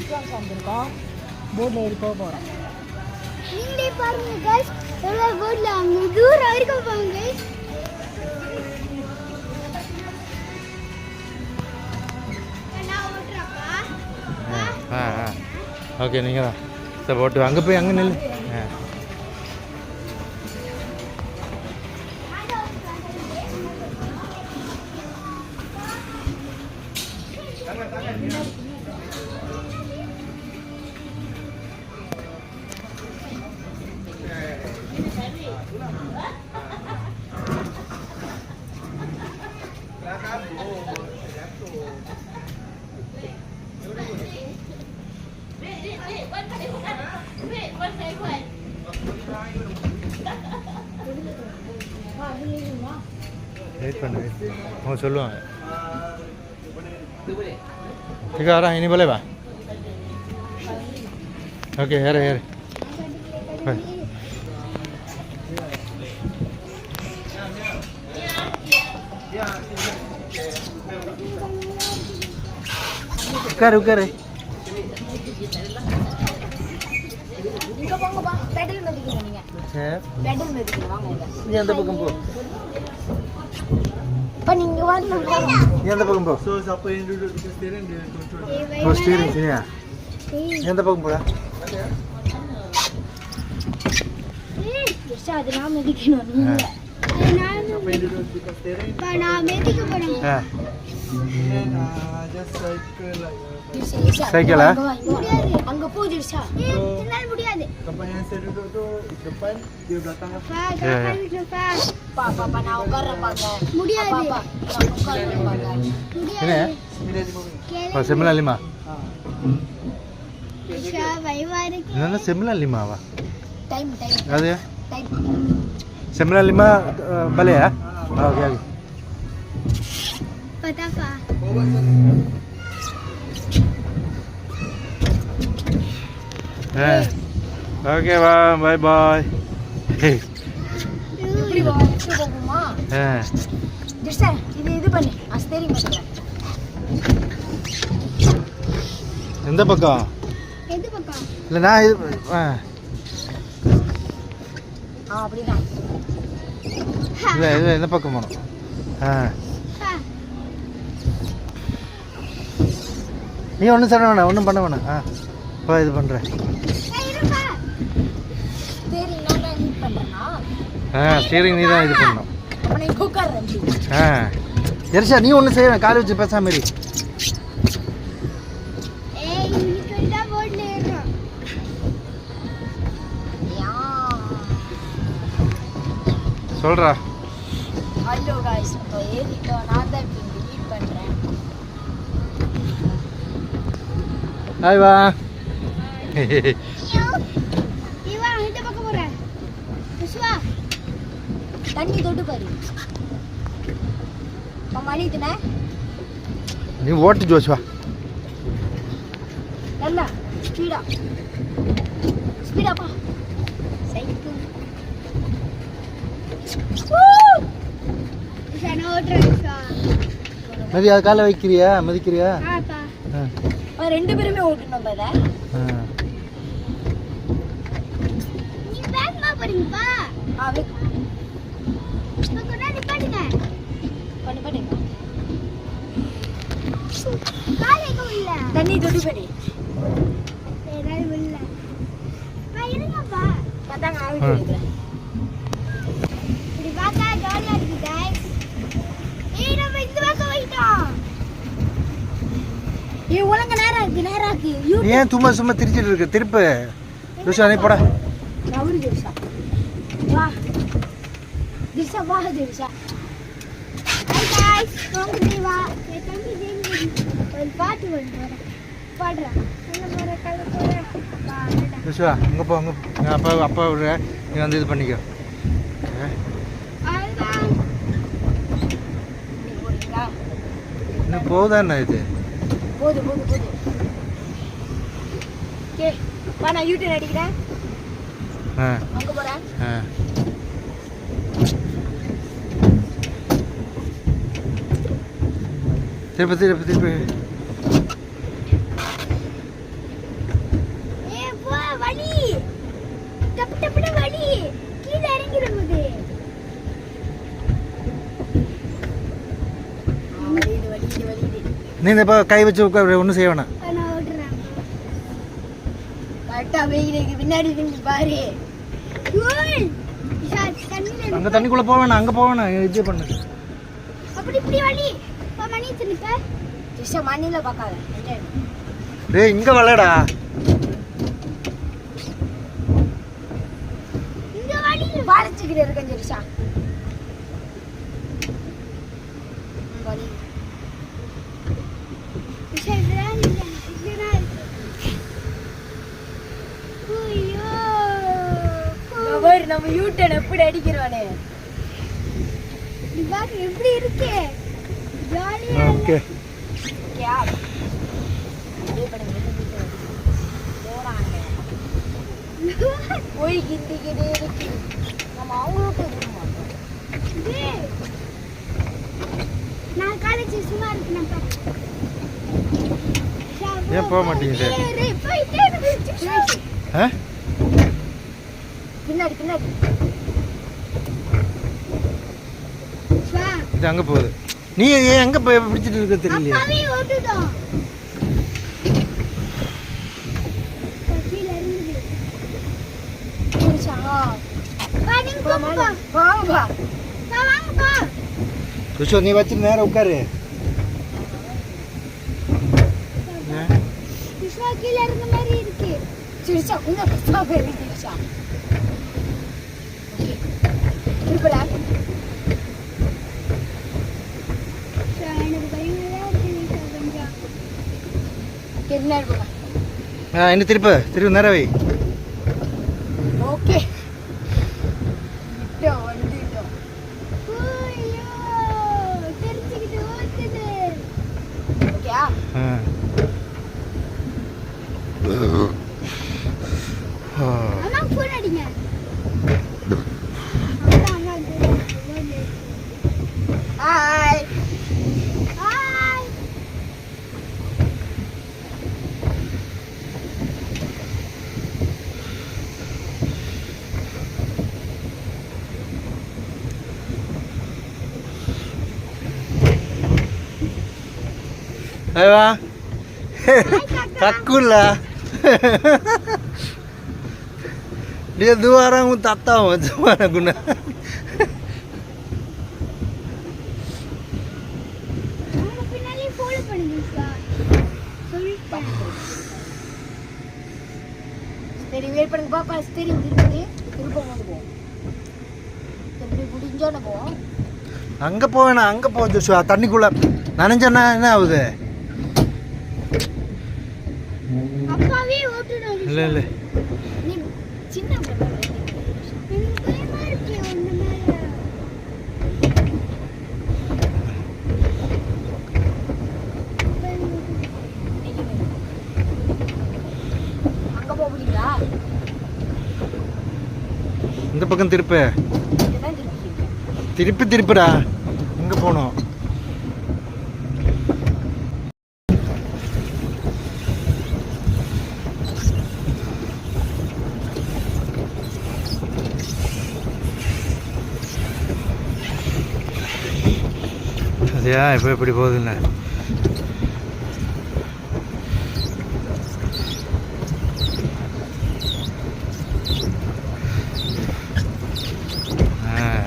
Entrance வந்திருக்கோம். போர்டில் ஏறி போக போகிறோம். நீங்களே பாருங்க गाइस, எவ்வளோ போர்டில் அங்கே தூரம் வரைக்கும் போங்க गाइस. ஓகே நீங்கள் தான் சார் போட்டு அங்கே போய் அங்கே நில்லு. வெயிட் பண்ணு, அவங்க சொல்லுவாங்க. வரா இனி போல வா. ஓகே ஏறு ஏறு. உட்காரு உட்காரு. நீ அந்த பக்கம் போ. நீங்க வரணும். நீ அந்த பக்கம் போ. ஸ்டீரிங் சரியா? நீ அந்த பக்கம் போடா. அது நான் மெதிக்கணும். நான் மெதிக்க போறேன். சைக்கிளா? அங்க போஜிருச்சா? என்னால முடியாது. Kapan saya duduk tu depan, dia belakang apa? Papa நான் உட்கார்றேன் பாங்க. முடியாது. பாப்பா நான் உட்கார்றேன் பாங்க. முடியாது. 9:05. Oh, 9:05. Isha வைவாரு. என்னன்னா 9:05வா? டைம். அது? Time. 9:05 balik ya? Okey. Pataka. Okay வா பாய் பாய். இப்படி போகுமா? ஜெஸ்டா இது பண்ணு. ஸ்டீரிங் பண்ணுங்க. எந்த பக்கம்? எந்த பக்கம்? இல்ல நான் இது அப்படிதான். இல்ல எந்த பக்கம் போணும்? நீ ஒன்றும் சொல்ல வேணாம், ஒன்றும் பண்ண வேணாம். இப்போ இது பண்ணுறேன். ஸ்டீரிங் நீ தான் இது பண்ணணும். எரிஷா நீ ஒன்றும் செய்ய காலை வச்சு பேசாம மாரி. சொல்றா. ஹலோ गाइस, இப்போ ஏறிட்டோம். நான் தான் இப்போ லீட் பண்றேன். ஹாய் வா. இவா இந்த பக்கம் போற. விஸ்வா தண்ணி தொட்டு பாரு. மணிதுனே நீ ஓட்டு ஜோஷ்வா. நல்லா ஸ்பீடா பா. சைக்கிள் இஷானா ஓட்றா. மதி அது காலை வைக்கிறியா மதிக்கிறியா? ஆப்பா ரெண்டு பேருமே ஓட்டணும் பாரு. நீ வேகமா போறீங்கப்பா. கொண்டா நிப்பாட்டுங்க. பண்ணுங்க. காலை கோயில்ல தண்ணி தொட்டு போடி. ஏறாய் உள்ள. இருங்கப்பா. பத்தாங்க ஆவிட்டு இருக்கேன். இப்படி பார்த்தா ஜாலியா இருக்கு गाइस. நம்ம இந்த பக்கம் போயிட்டோம். ஒழுங்க நேரா இருக்கு. ஏன் சும்மா திரிச்சிட்டு இருக்கு? திருப்பு ருஷா நீ போடா. நவரு ஜெர்ஷா வா. திஷா வா ஜெர்ஷா. ஹாய் गाइस, வாங்க வா. தம்பி ஜெயிங்க. ஒரு பாட்டு வந்து பாடுறா. என்ன மர கல்ல போற. பாடடா. ருஷா அங்க போ. அப்பா விடுற. நீ வந்து இது பண்ணிக்கோ. இன்னும் போதாண்ணா இது? போது. ஓகே வா, நான் யூடியூப் அடிக்கிறேன். அங்க போறேன். திருப்பி டப்பு டப்புனு வலி கீழே இறங்கிடுது. வலி நீ இப்போ கை வச்சு உட்கார ஒன்றும் செய்ய வேணாம். நான் ஓடுறேன். கரெக்டா வெயிலுக்கு பின்னாடி நின்று பாரு. ஓய் தண்ணில அங்கே தண்ணிக்குள்ளே போக வேணாம், அங்கே போக வேணாம், இது பண்ணு. அப்படி இப்படி வலி இப்போ மணி தின்னுக்க ஜிஷா மண்ணில பார்க்காத. டேய் இங்கே விளையாடா. இங்க வலி பாலச்சிக்கிட்டு இருக்கேன் ஜிஷா. வலி ஜிஷா இதெல்லாம் இதெல்லாம் ஐயோ நம்ம யூட்டன் எப்படி அடிக்கிறவானே. பாரு எப்படி இருக்கு ஜாலியா. ஓகே क्या ये बड़े போறாங்க போய் கிண்டிக்கிட்டே இருக்கு. நம்ம அவங்களுக்கு நான் காலேஜ் சும்மா இருக்கேன். ஏன் போக மாட்டீங்க? பின்னாடி பின்னாடி இது அங்கே போகுது. நீ ஏன் எங்கே போய் பிடிச்சிட்டு இருக்க தெரியலையா? ருஷோ நீ வச்சு நேரம் உட்காரு. கீழே இருந்த மாதிரி இருக்கு. சிரிச்சா கொஞ்சம் கஷ்டமாக இருக்கு. சிரிச்சா திருப்பலா என்ன திருப்பி நேரம் வை. Okay Ayo, takut lah. Dia dua orang tak tahu macam mana guna. Steering wheel paling bawah, steering திருப்பி திருப்பம் வந்து போ. எப்படி புடிஞ்சோன போ. அங்க போவேனா, அங்க போ ஜோஷுவா. தண்ணிக்குள்ள நனைஞ்சனா என்ன ஆகுது? அப்பாவே ஓட்டுறோம். இல்ல இல்ல. நீ சின்ன பிரச்சனை. எனக்கு பயமா இருக்கு ஒண்ணு மேல. அங்க போவீங்களா? இந்த பக்கம் திருப்பு. திருப்பி திருப்புடா. இங்க போணும். அதியா இப்போ எப்படி போகுதுல்ல.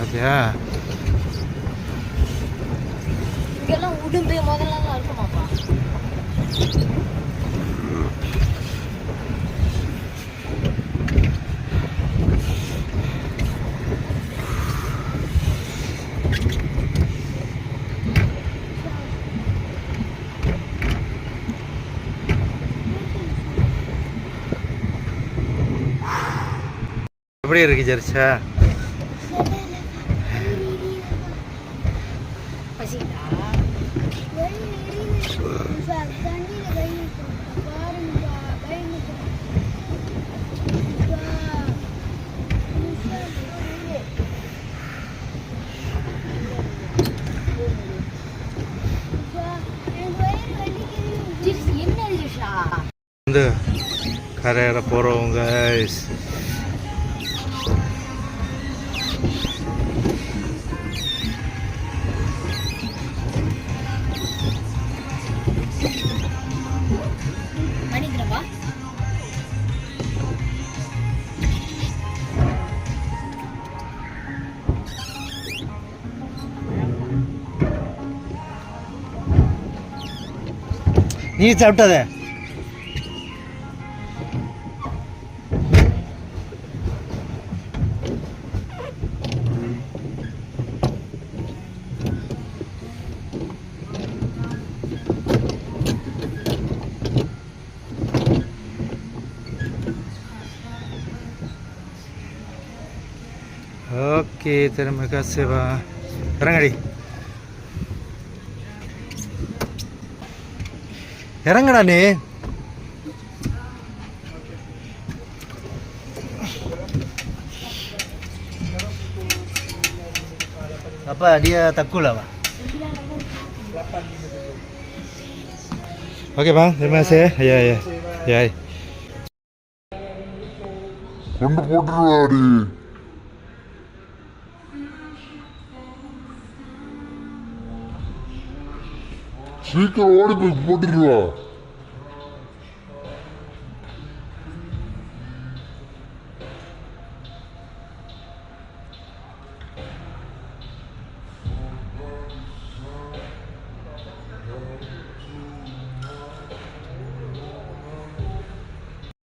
அதியா இங்கெல்லாம் உடும்பு முதல்லாம் இருக்குமாப்பா. எப்படி இருக்கு ஜெர்ஷா? வந்து கரையிற போகிறவங்க நீ சாப்பிட்டத ஓகே terima kasih Pak இறங்கடி இறங்கடா நீ apa dia takut lah Pak. Oke Bang, terima kasih ya. Ya. கொண்டு போட்டுருவாடி சீக்கிரம் ஓடி போய் போட்டுருவா